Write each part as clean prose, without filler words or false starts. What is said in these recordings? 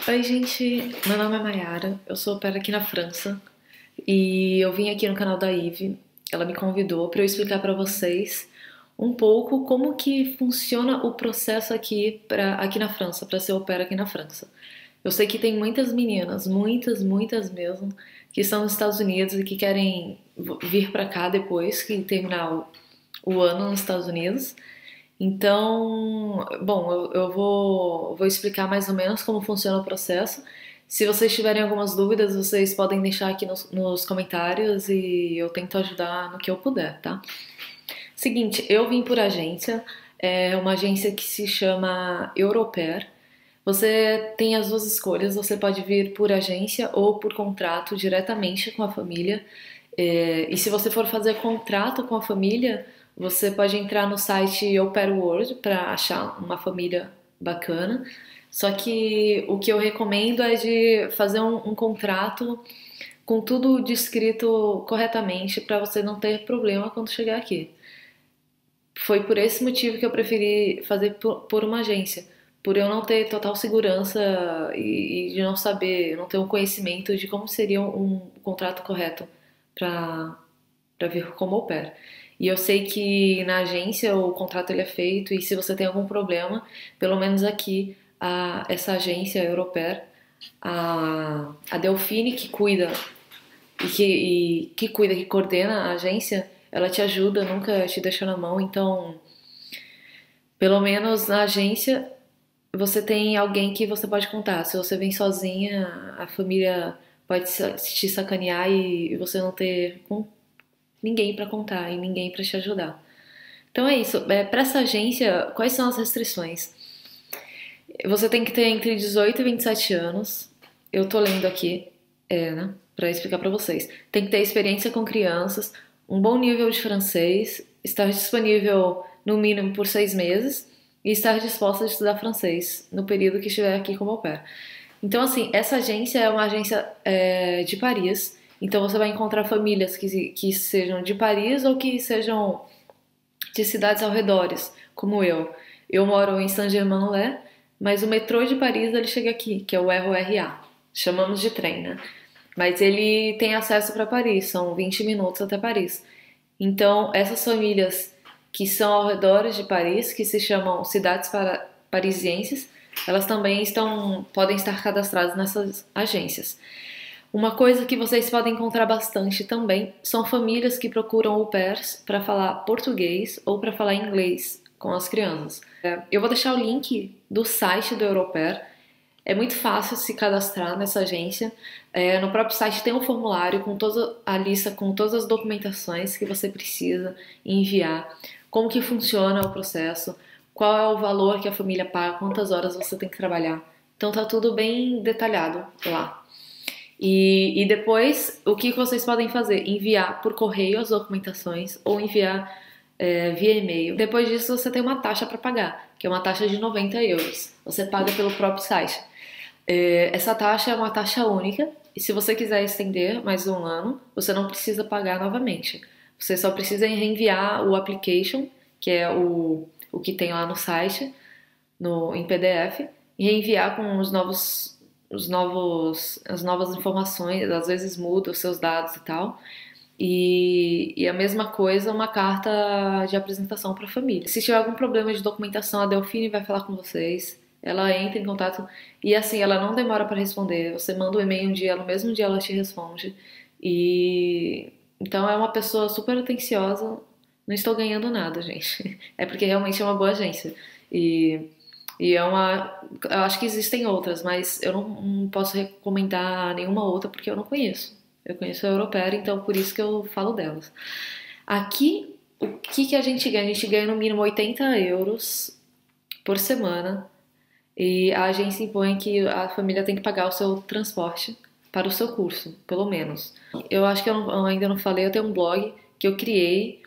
Oi, gente. Meu nome é Mayara, eu sou au pair aqui na França e eu vim aqui no canal da Ive. Ela me convidou para eu explicar para vocês um pouco como que funciona o processo aqui na França, para ser au pair aqui na França. Eu sei que tem muitas meninas, muitas mesmo, que estão nos Estados Unidos e que querem vir para cá depois que terminar o ano nos Estados Unidos. Então, bom, eu vou explicar mais ou menos como funciona o processo. Se vocês tiverem algumas dúvidas, vocês podem deixar aqui nos comentários e eu tento ajudar no que eu puder, tá? Seguinte, eu vim por agência, é uma agência que se chama Europair. Você tem as duas escolhas, você pode vir por agência ou por contrato diretamente com a família. E se você for fazer contrato com a família, você pode entrar no site Au Pair World para achar uma família bacana. Só que o que eu recomendo é de fazer um contrato com tudo descrito corretamente para você não ter problema quando chegar aqui. Foi por esse motivo que eu preferi fazer por uma agência, por eu não ter total segurança e de não saber, não ter um conhecimento de como seria um contrato correto para vir como au pair. E eu sei que na agência o contrato ele é feito e se você tem algum problema, pelo menos aqui essa agência europeia, a Delfine que cuida que coordena a agência, ela te ajuda, nunca te deixa na mão. Então, pelo menos na agência você tem alguém que você pode contar. Se você vem sozinha, a família pode te sacanear e você não ter ninguém para contar e ninguém para te ajudar. Então é isso. Para essa agência, quais são as restrições? Você tem que ter entre 18 e 27 anos. Eu tô lendo aqui, né, para explicar para vocês. Tem que ter experiência com crianças, um bom nível de francês, estar disponível no mínimo por 6 meses e estar disposta a estudar francês no período que estiver aqui como au pair. Então, assim, essa agência é uma agência de Paris. Então, você vai encontrar famílias que sejam de Paris ou que sejam de cidades ao redores, como eu. Eu moro em Saint-Germain-en-Laye, mas o metrô de Paris ele chega aqui, que é o RER A. Chamamos de trem, né? Mas ele tem acesso para Paris, são 20 minutos até Paris. Então, essas famílias que são ao redor de Paris, que se chamam cidades parisienses, elas também podem estar cadastradas nessas agências. Uma coisa que vocês podem encontrar bastante também são famílias que procuram au pairs para falar português ou para falar inglês com as crianças. Eu vou deixar o link do site do Europair. É muito fácil se cadastrar nessa agência. No próprio site tem um formulário com toda a lista com todas as documentações que você precisa enviar, como que funciona o processo, qual é o valor que a família paga, quantas horas você tem que trabalhar. Então tá tudo bem detalhado lá. E depois, o que vocês podem fazer? Enviar por correio as documentações ou enviar via e-mail. Depois disso, você tem uma taxa para pagar, que é uma taxa de 90 euros. Você paga pelo próprio site. Essa taxa é uma taxa única e se você quiser estender mais um ano, você não precisa pagar novamente. Você só precisa reenviar o application, que é o que tem lá no site, em PDF, e reenviar com as novas informações, às vezes muda os seus dados e tal. E a mesma coisa, uma carta de apresentação para a família. Se tiver algum problema de documentação, a Delfine vai falar com vocês. Ela entra em contato e assim, ela não demora para responder. Você manda um e-mail um dia, no mesmo dia ela te responde. E então é uma pessoa super atenciosa. Não estou ganhando nada, gente. É porque realmente é uma boa agência. E e é uma. Eu acho que existem outras, mas eu não posso recomendar nenhuma outra porque eu não conheço. Eu conheço a Europair, então por isso que eu falo delas. Aqui, o que que a gente ganha? A gente ganha no mínimo 80 euros por semana e a agência impõe que a família tem que pagar o seu transporte para o seu curso, pelo menos. Eu acho que eu ainda não falei, eu tenho um blog que eu criei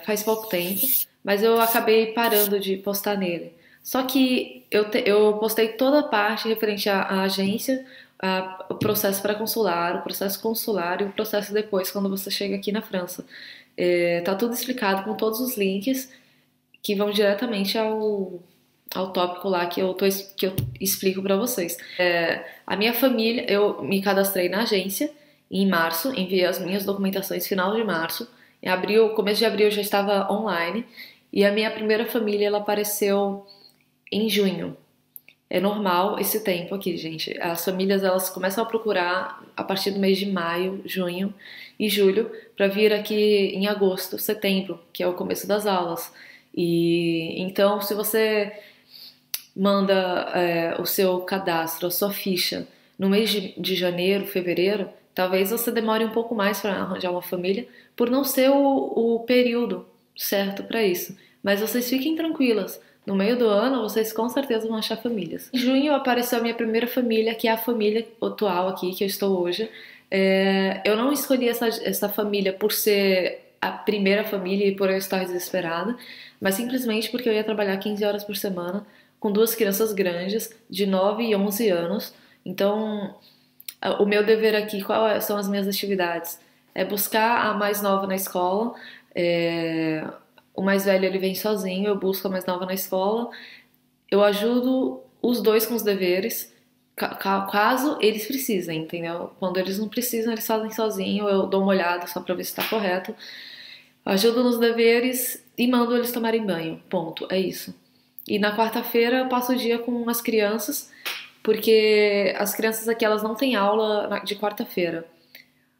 faz pouco tempo, mas eu acabei parando de postar nele. Só que eu postei toda a parte referente à agência, o processo pré-consular, o processo consular e o processo depois, quando você chega aqui na França. Tá tudo explicado com todos os links que vão diretamente ao tópico lá que eu explico pra vocês. A minha família, eu me cadastrei na agência em março, enviei as minhas documentações final de março. Em abril, começo de abril eu já estava online e a minha primeira família ela apareceu em junho. É normal esse tempo aqui, gente. As famílias elas começam a procurar a partir do mês de maio, junho e julho para vir aqui em agosto, setembro, que é o começo das aulas. E então, se você manda o seu cadastro, a sua ficha no mês de janeiro, fevereiro, talvez você demore um pouco mais para arranjar uma família, por não ser o período certo para isso. Mas vocês fiquem tranquilas. No meio do ano, vocês com certeza vão achar famílias. Em junho apareceu a minha primeira família, que é a família atual aqui, que eu estou hoje. Eu não escolhi essa família por ser a primeira família e por eu estar desesperada, mas simplesmente porque eu ia trabalhar 15 horas por semana com duas crianças grandes, de 9 e 11 anos. Então, o meu dever aqui, são as minhas atividades? É buscar a mais nova na escola, o mais velho ele vem sozinho, eu busco a mais nova na escola, eu ajudo os dois com os deveres, caso eles precisem, entendeu? Quando eles não precisam, eles fazem sozinho, eu dou uma olhada só pra ver se tá correto, ajudo nos deveres e mando eles tomarem banho, ponto, é isso. E na quarta-feira eu passo o dia com as crianças, porque as crianças aqui elas não têm aula de quarta-feira,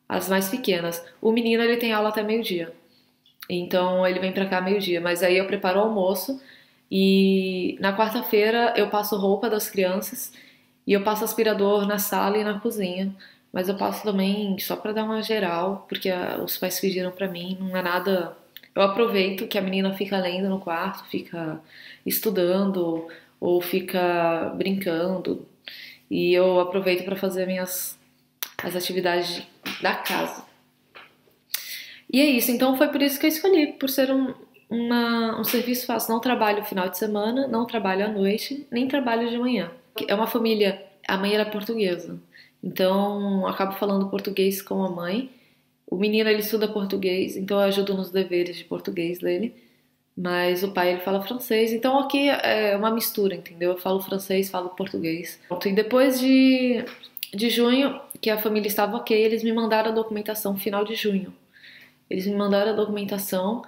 as mais pequenas. O menino ele tem aula até meio-dia. Então ele vem pra cá meio-dia, mas aí eu preparo o almoço e na quarta-feira eu passo roupa das crianças e eu passo aspirador na sala e na cozinha. Mas eu passo também só pra dar uma geral, porque os pais pediram pra mim, não é nada. Eu aproveito que a menina fica lendo no quarto, fica estudando ou fica brincando e eu aproveito pra fazer as atividades da casa. E é isso, então foi por isso que eu escolhi, por ser um serviço fácil. Não trabalho final de semana, não trabalho à noite, nem trabalho de manhã. É uma família, a mãe era portuguesa, então eu acabo falando português com a mãe. O menino ele estuda português, então eu ajudo nos deveres de português dele. Mas o pai ele fala francês, então aqui é uma mistura, entendeu? Eu falo francês, falo português. E depois de junho, que a família estava ok, eles me mandaram a documentação final de junho. Eles me mandaram a documentação,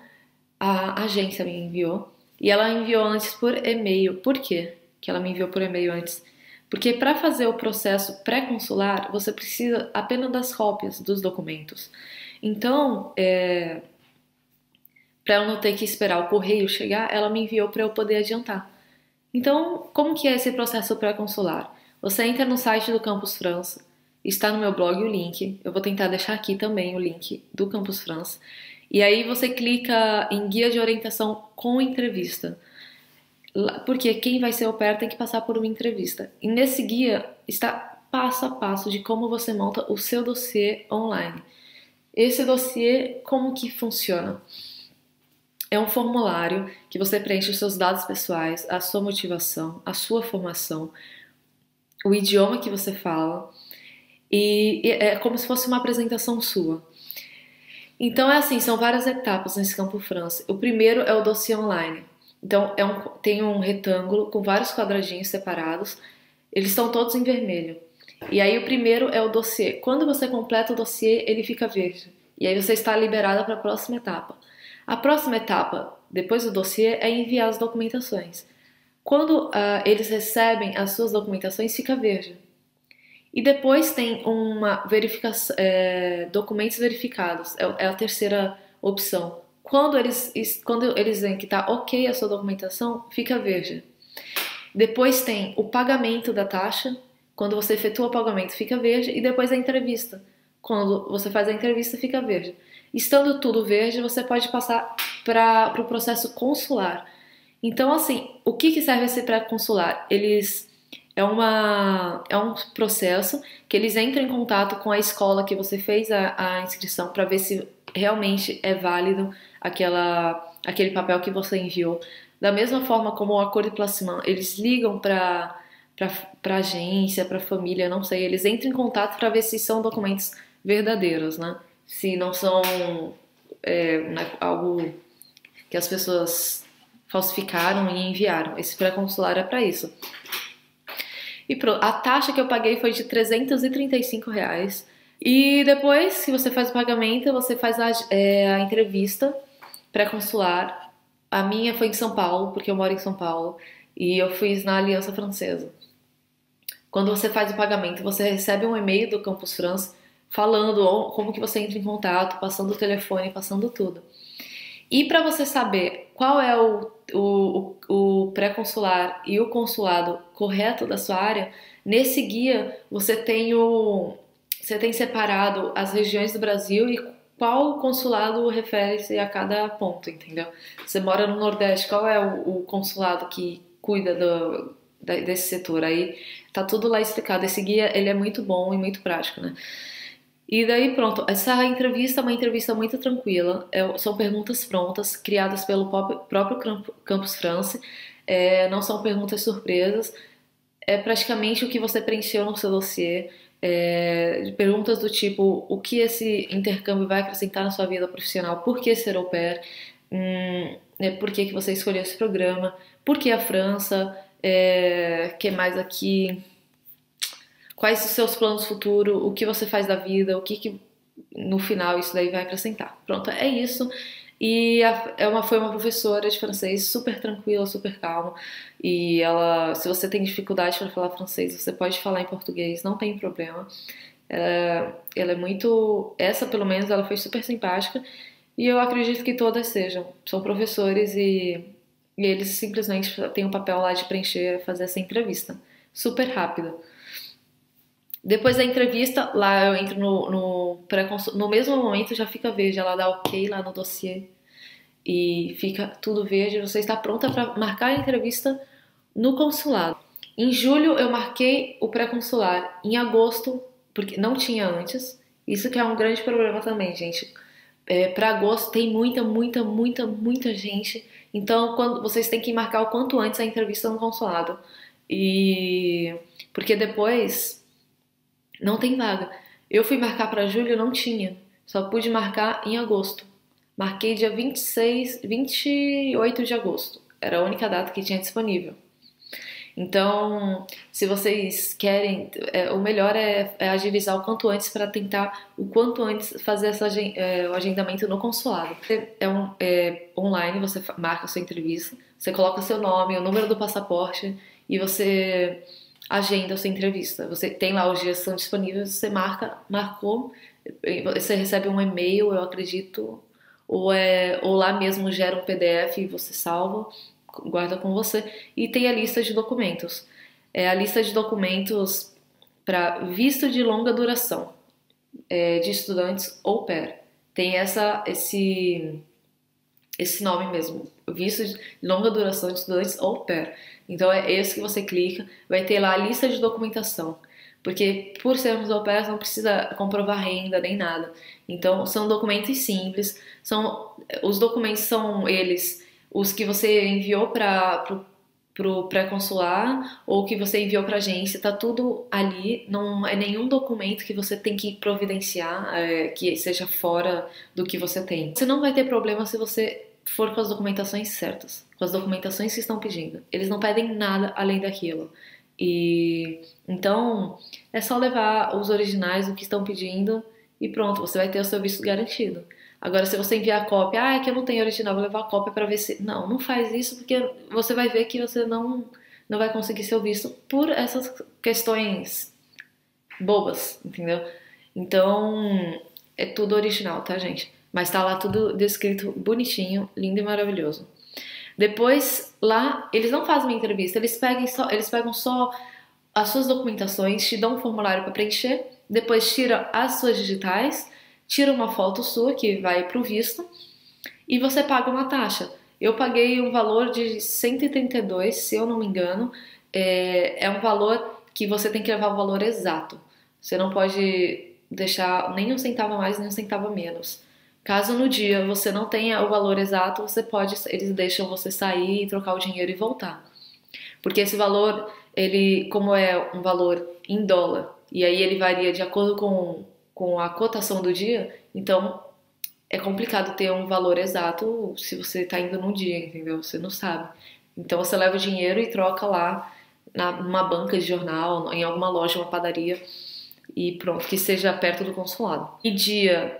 a agência me enviou. E ela enviou antes por e-mail. Por quê que ela me enviou por e-mail antes? Porque para fazer o processo pré-consular, você precisa apenas das cópias dos documentos. Então, para eu não ter que esperar o correio chegar, ela me enviou para eu poder adiantar. Então, como que é esse processo pré-consular? Você entra no site do Campus França, está no meu blog o link, eu vou tentar deixar aqui também o link do Campus França, e aí você clica em guia de orientação com entrevista, porque quem vai ser au pair tem que passar por uma entrevista. E nesse guia está passo a passo de como você monta o seu dossiê online. Esse dossiê, como que funciona? É um formulário que você preenche os seus dados pessoais, a sua motivação, a sua formação, o idioma que você fala, e é como se fosse uma apresentação sua. Então é assim, são várias etapas nesse Campo França. O primeiro é o dossiê online. Então tem um retângulo com vários quadradinhos separados, eles estão todos em vermelho. E aí o primeiro é o dossiê. Quando você completa o dossiê, ele fica verde. E aí você está liberada para a próxima etapa. A próxima etapa, depois do dossiê, é enviar as documentações. Quando eles recebem as suas documentações, fica verde. E depois tem uma verificação, documentos verificados, é a terceira opção. Quando eles veem que está ok a sua documentação, fica verde. Depois tem o pagamento da taxa, quando você efetua o pagamento fica verde, e depois a entrevista. Quando você faz a entrevista fica verde. Estando tudo verde, você pode passar para o processo consular. Então, assim, o que serve esse pré-consular? É um processo que eles entram em contato com a escola que você fez a inscrição para ver se realmente é válido aquele papel que você enviou. Da mesma forma como o acordo de placement, eles ligam para agência, para família, não sei, eles entram em contato para ver se são documentos verdadeiros, né? Se não são algo que as pessoas falsificaram e enviaram. Esse pré-consular é para isso. E a taxa que eu paguei foi de R$ 335. E depois que você faz o pagamento, você faz a entrevista pré-consular. A minha foi em São Paulo, porque eu moro em São Paulo, e eu fiz na Aliança Francesa. Quando você faz o pagamento, você recebe um e-mail do Campus France falando como que você entra em contato, passando o telefone, passando tudo. E para você saber qual é o pré-consular e o consulado correto da sua área, nesse guia você tem separado as regiões do Brasil e qual consulado refere-se a cada ponto, entendeu? Você mora no Nordeste, qual é o consulado que cuida desse setor? Aí tá tudo lá explicado. Esse guia, ele é muito bom e muito prático, né? E daí pronto, essa entrevista é uma entrevista muito tranquila, são perguntas prontas, criadas pelo próprio Campus France, não são perguntas surpresas, é praticamente o que você preencheu no seu dossiê, de perguntas do tipo, o que esse intercâmbio vai acrescentar na sua vida profissional, por que ser au pair, por que você escolheu esse programa, por que a França, que mais aqui... Quais os seus planos futuros, o que você faz da vida, o que no final isso daí vai acrescentar. Pronto, é isso. E foi uma professora de francês super tranquila, super calma. E ela, se você tem dificuldade para falar francês, você pode falar em português, não tem problema. Ela é muito... Essa, pelo menos, ela foi super simpática. E eu acredito que todas sejam. São professores e eles simplesmente têm um papel lá de preencher, fazer essa entrevista. Super rápida. Depois da entrevista, lá eu entro no mesmo momento já fica verde, ela dá ok lá no dossiê e fica tudo verde, você está pronta para marcar a entrevista no consulado. Em julho eu marquei o pré-consular, em agosto, porque não tinha antes, isso que é um grande problema também, gente. Para agosto tem muita gente, então vocês têm que marcar o quanto antes a entrevista no consulado, e porque depois... não tem vaga. Eu fui marcar para julho, não tinha. Só pude marcar em agosto. Marquei dia 28 de agosto. Era a única data que tinha disponível. Então, se vocês querem, o melhor é agilizar o quanto antes para tentar o quanto antes fazer o agendamento no consulado. Online, você marca a sua entrevista, você coloca seu nome, o número do passaporte e você agenda a sua entrevista. Você tem lá os dias que são disponíveis, você marcou, você recebe um e-mail, eu acredito, ou lá mesmo gera um PDF e você salva, guarda com você, e tem a lista de documentos. A lista de documentos para visto de longa duração de estudantes au pair. Tem esse nome mesmo, visto de longa duração de estudantes au pair. Então é esse que você clica, vai ter lá a lista de documentação, porque por sermos au pair não precisa comprovar renda nem nada. Então são documentos simples, os documentos são eles, os que você enviou para o pré-consular ou que você enviou para a agência, tá tudo ali, não é nenhum documento que você tem que providenciar que seja fora do que você tem. Você não vai ter problema se você for com as documentações certas, com as documentações que estão pedindo. Eles não pedem nada além daquilo. E então é só levar os originais, o que estão pedindo e pronto, você vai ter o seu visto garantido. Agora, se você enviar a cópia, é que eu não tenho original, vou levar a cópia para ver se... Não faz isso porque você vai ver que você não vai conseguir seu visto por essas questões bobas, entendeu? Então, é tudo original, tá, gente? Mas tá lá tudo descrito bonitinho, lindo e maravilhoso. Depois, lá, eles não fazem uma entrevista, eles pegam só as suas documentações, te dão um formulário para preencher, depois tira as suas digitais, tira uma foto sua que vai pro visto e você paga uma taxa. Eu paguei um valor de 132, se eu não me engano, é um valor que você tem que levar o valor exato. Você não pode deixar nem um centavo a mais, nem um centavo a menos. Caso no dia você não tenha o valor exato, eles deixam você sair e trocar o dinheiro e voltar. Porque esse valor, como é um valor em dólar, e aí ele varia de acordo com a cotação do dia, então é complicado ter um valor exato se você tá indo num dia, entendeu? Você não sabe. Então você leva o dinheiro e troca lá numa banca de jornal, em alguma loja, uma padaria e pronto, que seja perto do consulado. E dia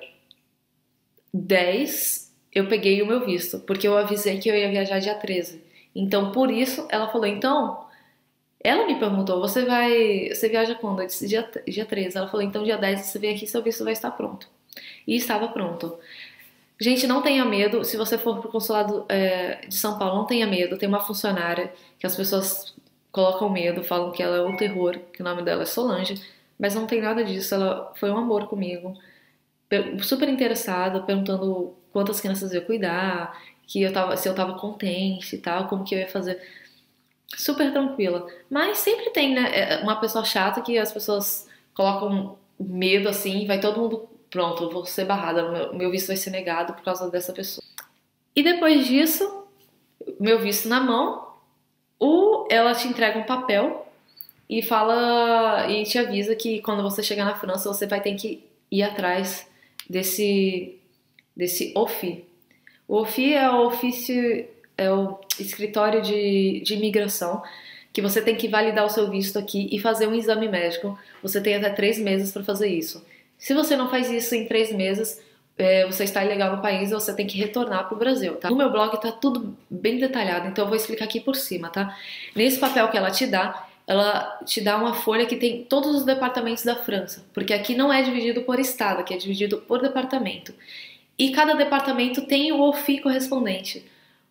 10 eu peguei o meu visto, porque eu avisei que eu ia viajar dia 13. Então por isso ela falou, então, ela me perguntou, você viaja quando? Eu disse dia 13. Ela falou, então dia 10 você vem aqui, seu visto vai estar pronto. E estava pronto. Gente, não tenha medo. Se você for pro consulado de São Paulo, não tenha medo. Tem uma funcionária que as pessoas colocam medo, falam que ela é um terror, que o nome dela é Solange, mas não tem nada disso. Ela foi um amor comigo, super interessada, perguntando quantas crianças eu ia cuidar, se eu tava contente e tal, como que eu ia fazer. Super tranquila. Mas sempre tem, né, uma pessoa chata que as pessoas colocam medo assim, vai todo mundo, pronto, eu vou ser barrada, meu visto vai ser negado por causa dessa pessoa. E depois disso, meu visto na mão, ela te entrega um papel e fala e te avisa que quando você chegar na França, você vai ter que ir atrás desse OFI. O OFI é o ofício, é o escritório de imigração, que você tem que validar o seu visto aqui e fazer um exame médico. Você tem até 3 meses para fazer isso. Se você não faz isso em 3 meses, você está ilegal no país e você tem que retornar para o Brasil, tá? No meu blog tá tudo bem detalhado, então eu vou explicar aqui por cima, tá? Nesse papel que ela te dá uma folha que tem todos os departamentos da França, porque aqui não é dividido por estado, aqui é dividido por departamento. E cada departamento tem o OFI correspondente.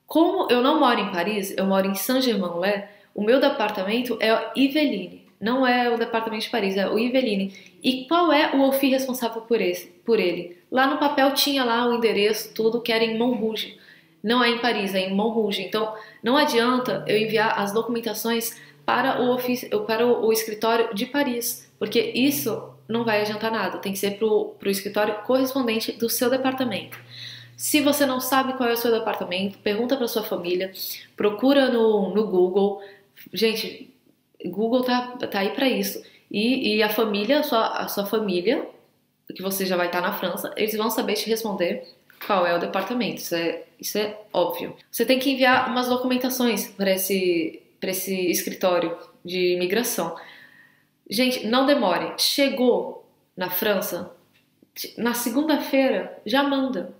Como eu não moro em Paris, eu moro em Saint-Germain-en-Laye, o meu departamento é o Yvelines, não é o departamento de Paris, é o Yvelines. E qual é o OFI responsável por ele? Lá no papel tinha lá o endereço, tudo que era em Montrouge. Não é em Paris, é em Montrouge. Então não adianta eu enviar as documentações para o escritório de Paris, porque isso não vai adiantar nada. Tem que ser para o escritório correspondente do seu departamento. Se você não sabe qual é o seu departamento, pergunta para sua família, procura no Google. Gente, Google tá aí para isso. E a família, a sua família, que você já vai estar na França, eles vão saber te responder qual é o departamento. Isso é óbvio. Você tem que enviar umas documentações para esse escritório de imigração. Gente, não demore. Chegou na França, na segunda-feira, já manda.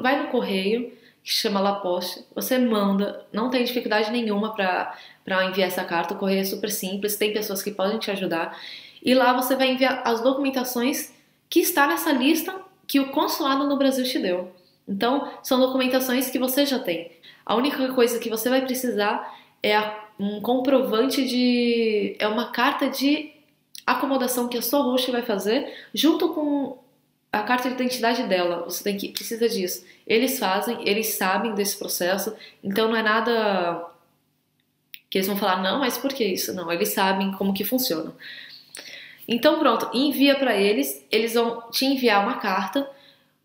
Vai no correio, que chama La Poste, você manda, não tem dificuldade nenhuma para enviar essa carta, o correio é super simples, tem pessoas que podem te ajudar. E lá você vai enviar as documentações que está nessa lista que o consulado no Brasil te deu. Então, são documentações que você já tem. A única coisa que você vai precisar é um comprovante é uma carta de acomodação que a sua host vai fazer, junto com a carta de identidade dela. Precisa disso. Eles fazem, eles sabem desse processo, então não é nada que eles vão falar, não, mas por que isso? Não, eles sabem como que funciona. Então pronto, envia para eles vão te enviar uma carta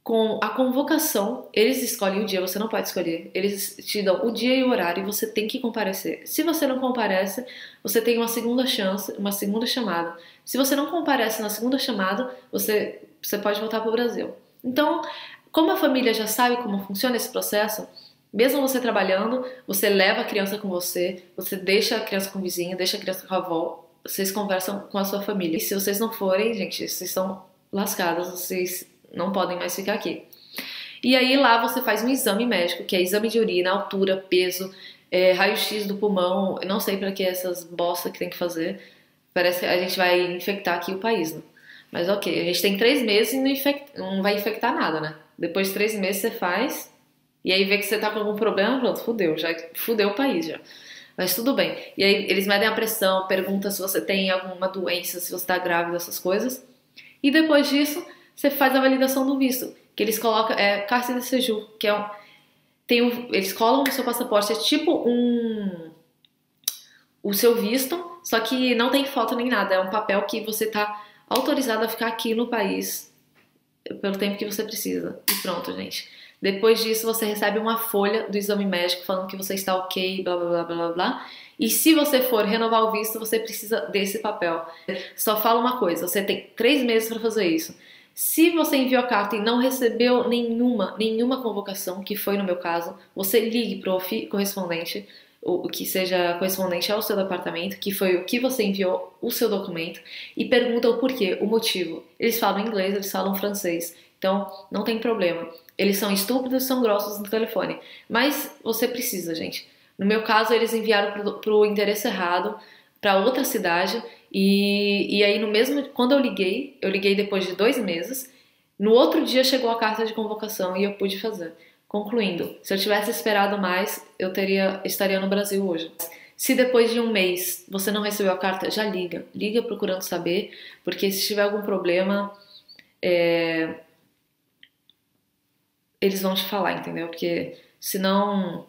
com a convocação, eles escolhem o dia, você não pode escolher, eles te dão o dia e o horário e você tem que comparecer. Se você não comparece, você tem uma segunda chance, uma segunda chamada. Se você não comparece na segunda chamada, você pode voltar para o Brasil. Então, como a família já sabe como funciona esse processo, mesmo você trabalhando, você leva a criança com você deixa a criança com o vizinho, deixa a criança com a avó, vocês conversam com a sua família. E se vocês não forem, gente, vocês estão lascadas, vocês não podem mais ficar aqui. E aí lá você faz um exame médico, que é exame de urina, altura, peso, raio-x do pulmão, eu não sei para que essas bosta que tem que fazer. Parece que a gente vai infectar aqui o país, né? Mas ok, a gente tem 3 meses e não vai infectar nada, né? Depois de 3 meses você faz, e aí vê que você tá com algum problema, pronto, fudeu o país já. Mas tudo bem. E aí eles medem a pressão, perguntam se você tem alguma doença, se você tá grávida, essas coisas. E depois disso, você faz a validação do visto, que eles colocam, carte de séjour, que é eles colam no seu passaporte, é tipo o seu visto, só que não tem foto nem nada, é um papel que você tá autorizado a ficar aqui no país pelo tempo que você precisa. E pronto, gente. Depois disso, você recebe uma folha do exame médico falando que você está ok, blá, blá, blá, blá, blá. E se você for renovar o visto, você precisa desse papel. Só fala uma coisa, você tem 3 meses para fazer isso. Se você enviou a carta e não recebeu nenhuma convocação, que foi no meu caso, você ligue para o correspondente, o que seja correspondente ao seu departamento, que foi o que você enviou o seu documento, e pergunta o porquê, o motivo. Eles falam inglês, eles falam francês, então não tem problema. Eles são estúpidos, são grossos no telefone, mas você precisa, gente. No meu caso, eles enviaram para o endereço errado, para outra cidade, e aí no mesmo, quando eu liguei depois de 2 meses, no outro dia chegou a carta de convocação e eu pude fazer. Concluindo, se eu tivesse esperado mais, estaria no Brasil hoje. Se depois de 1 mês você não recebeu a carta, já liga procurando saber, porque se tiver algum problema, eles vão te falar, entendeu? Porque senão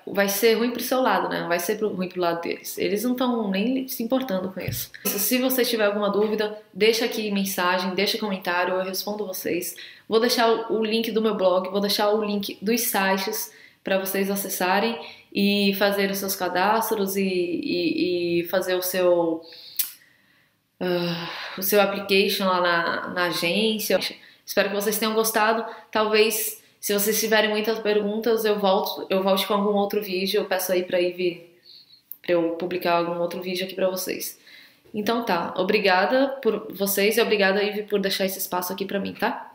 vai ser ruim pro seu lado, né? Não vai ser ruim pro lado deles. Eles não estão nem se importando com isso. Se você tiver alguma dúvida, deixa aqui mensagem, deixa comentário, eu respondo vocês. Vou deixar o link do meu blog, vou deixar o link dos sites para vocês acessarem e fazer os seus cadastros e fazer o seu application lá na agência. Espero que vocês tenham gostado. Talvez, se vocês tiverem muitas perguntas, eu volte com algum outro vídeo. Eu peço aí pra Ivy, pra eu publicar algum outro vídeo aqui pra vocês. Então tá, obrigada por vocês e obrigada, Ivy, por deixar esse espaço aqui pra mim, tá?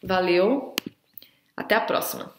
Valeu, até a próxima.